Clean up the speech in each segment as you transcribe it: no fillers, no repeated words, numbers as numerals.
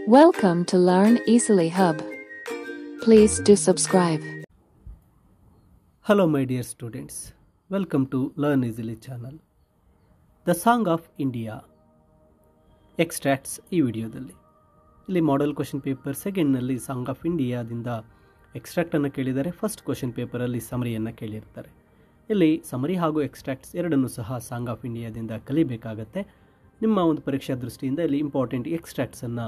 Welcome to Learn Easily Hub. Please do subscribe. Hello my dear students, welcome to Learn Easily channel. The Song of India extracts ಈ ವಿಡಿಯೋದಲ್ಲಿ ಇಲ್ಲಿ model question paper ಸೆಕೆಂಡ್ನಲ್ಲಿ song of ಇಂಡಿಯಾದಿಂದ ಎಕ್ಸ್ಟ್ರಾಕ್ಟನ್ನು ಕೇಳಿದ್ದಾರೆ. First question ಪೇಪರಲ್ಲಿ ಸಮರಿಯನ್ನು ಕೇಳಿರ್ತಾರೆ. ಇಲ್ಲಿ summary ಹಾಗೂ ಎಕ್ಸ್ಟ್ರಾಕ್ಟ್ಸ್ ಎರಡನ್ನೂ ಸಹ ಸಾಂಗ್ ಆಫ್ ಇಂಡಿಯಾದಿಂದ ಕಲಿಬೇಕಾಗತ್ತೆ. ನಿಮ್ಮ ಒಂದು ಪರೀಕ್ಷಾ ದೃಷ್ಟಿಯಿಂದ ಇಲ್ಲಿ ಇಂಪಾರ್ಟೆಂಟ್ ಎಕ್ಸ್ಟ್ರಾಕ್ಟ್ಸನ್ನು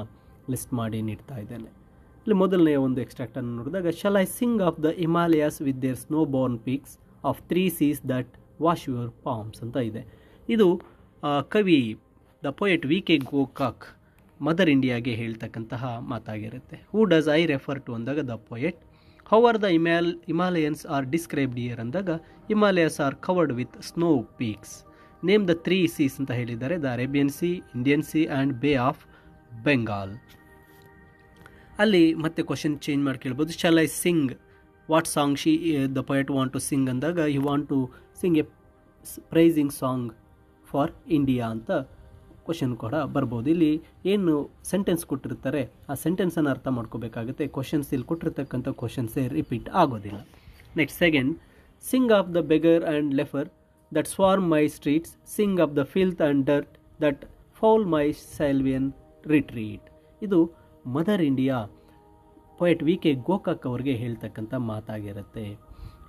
ಲಿಸ್ಟ್ ಮಾಡಿ ನೀಡ್ತಾ ಇದ್ದೇನೆ. ಇಲ್ಲಿ ಮೊದಲನೆಯ ಒಂದು ಎಕ್ಸ್ಟ್ರಾಕ್ಟನ್ನು ನೋಡಿದಾಗ shall I sing of the Himalayas with their snow born peaks of 3 seas that wash your palms ಅಂತ ಇದೆ. ಇದು ಕವಿ the poet VK. Gokak mother ಇಂಡಿಯಾಗೆ ಹೇಳ್ತಕ್ಕಂತಹ ಮಾತಾಗಿರುತ್ತೆ. Who does I refer to ಅಂದಾಗ the poet. How are the Himalayans are described here ಅಂದಾಗ Himalayas are covered with snow peaks. Name the 3 seas ಅಂತ ಹೇಳಿದ್ದಾರೆ. The Arabian sea, Indian sea and bay of Bengal. ಅಲ್ಲಿ ಮತ್ತೆ question change ಮಾಡಿ ಕೇಳ್ಬೋದು. Shall I sing what song the poet want to sing ಅಂದಾಗ you want to sing a praising song for India ಅಂತ question ಕೂಡ ಬರ್ಬೋದು. ಇಲ್ಲಿ ಏನು ಸೆಂಟೆನ್ಸ್ ಕೊಟ್ಟಿರ್ತಾರೆ ಆ ಸೆಂಟೆನ್ಸನ್ನು ಅರ್ಥ ಮಾಡ್ಕೋಬೇಕಾಗುತ್ತೆ. ಕ್ವಶನ್ಸ್ ಇಲ್ಲಿ ಕೊಟ್ಟಿರ್ತಕ್ಕಂಥ ಕ್ವಶನ್ಸೇ ರಿಪೀಟ್ ಆಗೋದಿಲ್ಲ. Next second, sing of the beggar and leper that swarm my streets, sing of the filth and dirt that foul my sylvan retreat. ಇದು mother India poet VK. Gokak ಅವರಿಗೆ ಹೇಳ್ತಕ್ಕಂಥ ಮಾತಾಗಿರುತ್ತೆ.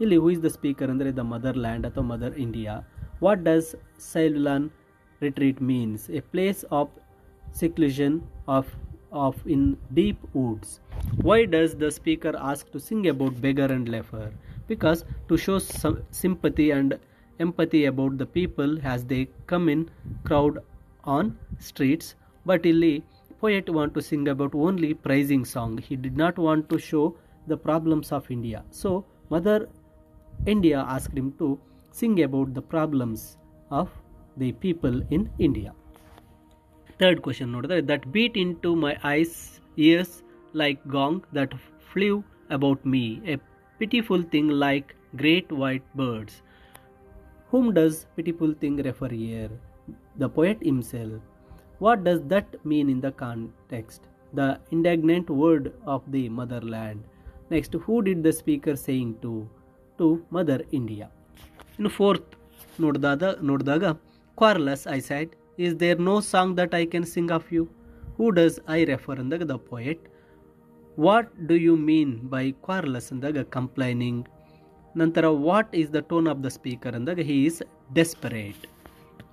ಇಲ್ಲಿ ಹೂ ಇಸ್ ದ ಸ್ಪೀಕರ್ ಅಂದರೆ the motherland ಅಥವಾ mother India. What does sylvan retreat means? A place of seclusion of in deep woods. Why does the speaker ask to sing about beggar and leper? Because to show some sympathy and empathy about the people as they come in crowd on streets. But illi poet want to sing about only praising song. He did not want to show the problems of India. So Mother India asked him to sing about the problems of the people in India. Third question ನೋಡಿದ್ರೆ that beat into my eyes ears like gong that flew about me, a pitiful thing like great white birds. Whom does pitiful thing refer here? The poet himself. What does that mean in the context? The indignant word of the motherland. Next, who did the speaker saying to Mother India? ಇನ್ನು fourth ನೋಡಿದಾಗ quarrelous I said, is there no song that I can sing of you? Who does I refer ಅಂದಾಗ the poet. What do you mean by quarrelous ಅಂದಾಗ complaining. ನಂತರ what is the tone of the speaker ಅಂದಾಗ he is desperate.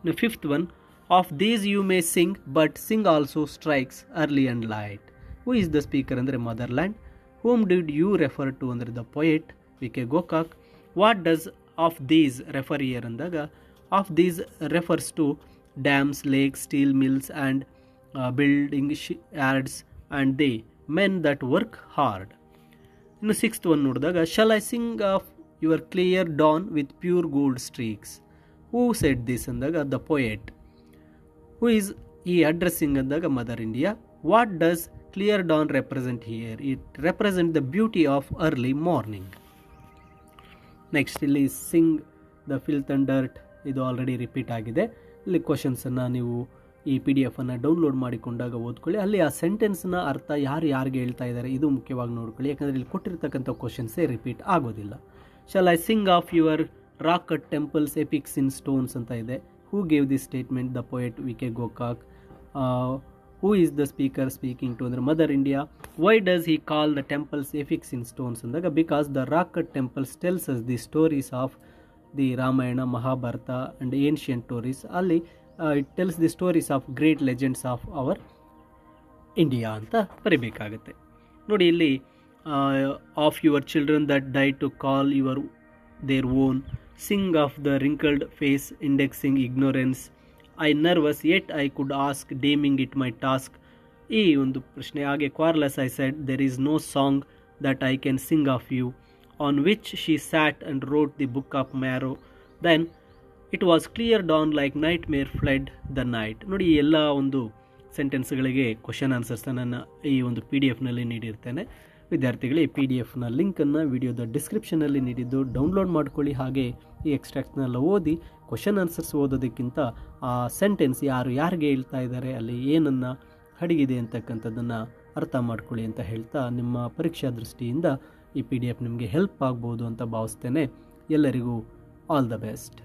The fifth one, of these you may sing but sing also strikes early and light. Who is the speaker ಅಂದರೆ motherland. Whom did you refer to ಅಂದರೆ the poet VK. Gokak. What does of these refer here ಅಂದಾಗ of these refers to dams, lakes, steel mills and building yards and the men that work hard. ಇನ್ನು sixth one ನೋಡಿದಾಗ shall I sing of your clear dawn with pure gold streaks. Who said this ಅಂದಾಗ the poet. Who is he addressing ಅಂದಾಗ mother India. What does clear dawn represent here? It represents the beauty of early morning. Next ಇಲ್ಲಿ Singh the ಫಿಲ್ತ್ and dirt ಇದು already repeat ಆಗಿದೆ. ಇಲ್ಲಿ ಕ್ವಶನ್ಸನ್ನು ನೀವು ಈ PDF ಅನ್ನು download ಮಾಡಿಕೊಂಡಾಗ ಓದ್ಕೊಳ್ಳಿ. ಅಲ್ಲಿ ಆ ಸೆಂಟೆನ್ಸ್ನ ಅರ್ಥ ಯಾರಿಗೆ ಹೇಳ್ತಾ ಇದ್ದಾರೆ ಇದು ಮುಖ್ಯವಾಗಿ ನೋಡ್ಕೊಳ್ಳಿ. ಯಾಕಂದರೆ ಇಲ್ಲಿ ಕೊಟ್ಟಿರ್ತಕ್ಕಂಥ ಕ್ವಶನ್ಸೇ ರಿಪೀಟ್ ಆಗೋದಿಲ್ಲ. Shall I sing of your rock cut temples epics in stones ಅಂತ ಇದೆ. Who gave this statement? The poet VK. Gokak. Who is the speaker speaking to ಅಂದರೆ mother India. Why does he call the temples epics in stones ಅಂದಾಗ because the rock cut temples tells us the stories of the Ramayana, Mahabharata and ancient stories. ಅಲ್ಲಿ it tells the stories of great legends of our India ಅಂತ ಬರೀಬೇಕಾಗತ್ತೆ. ನೋಡಿ ಇಲ್ಲಿ of your children that die to call your their own, sing of the wrinkled face indexing ignorance, I nervous yet I could ask deeming it my task. ಈ ಒಂದು ಪ್ರಶ್ನೆ. ಹಾಗೆ ಕ್ವಾರ್ಲೆಸ್ I said there is no song that I can sing of you, on which she sat and wrote the book of marrow, then it was clear dawn like night ಮೇರ್ ಫ್ಲೆಡ್ the night. ನೋಡಿ ಈ ಎಲ್ಲ ಒಂದು ಸೆಂಟೆನ್ಸ್ಗಳಿಗೆ question ಆನ್ಸರ್ಸನ್ನು ನಾನು ಈ ಒಂದು PDF ನಲ್ಲಿ ನೀಡಿರ್ತೇನೆ. ವಿದ್ಯಾರ್ಥಿಗಳೇ PDF ಲಿಂಕನ್ನು ವಿಡಿಯೋದ ಡಿಸ್ಕ್ರಿಪ್ಷನಲ್ಲಿ ನೀಡಿದ್ದು ಡೌನ್ಲೋಡ್ ಮಾಡ್ಕೊಳ್ಳಿ. ಹಾಗೆ ಈ ಎಕ್ಸ್ಟ್ರಾಕ್ಟ್ನೆಲ್ಲ ಓದಿ ಕ್ವಶನ್ ಆನ್ಸರ್ಸ್ ಓದೋದಕ್ಕಿಂತ ಆ ಸೆಂಟೆನ್ಸ್ ಯಾರಿಗೆ ಹೇಳ್ತಾ ಇದ್ದಾರೆ, ಅಲ್ಲಿ ಏನನ್ನು ಅಡಗಿದೆ ಅಂತಕ್ಕಂಥದ್ದನ್ನು ಅರ್ಥ ಮಾಡ್ಕೊಳ್ಳಿ ಅಂತ ಹೇಳ್ತಾ ನಿಮ್ಮ ಪರೀಕ್ಷಾ ದೃಷ್ಟಿಯಿಂದ ಈ PDF ನಿಮಗೆ ಹೆಲ್ಪ್ ಆಗ್ಬೋದು ಅಂತ ಭಾವಿಸ್ತೇನೆ. ಎಲ್ಲರಿಗೂ ಆಲ್ ದ ಬೆಸ್ಟ್.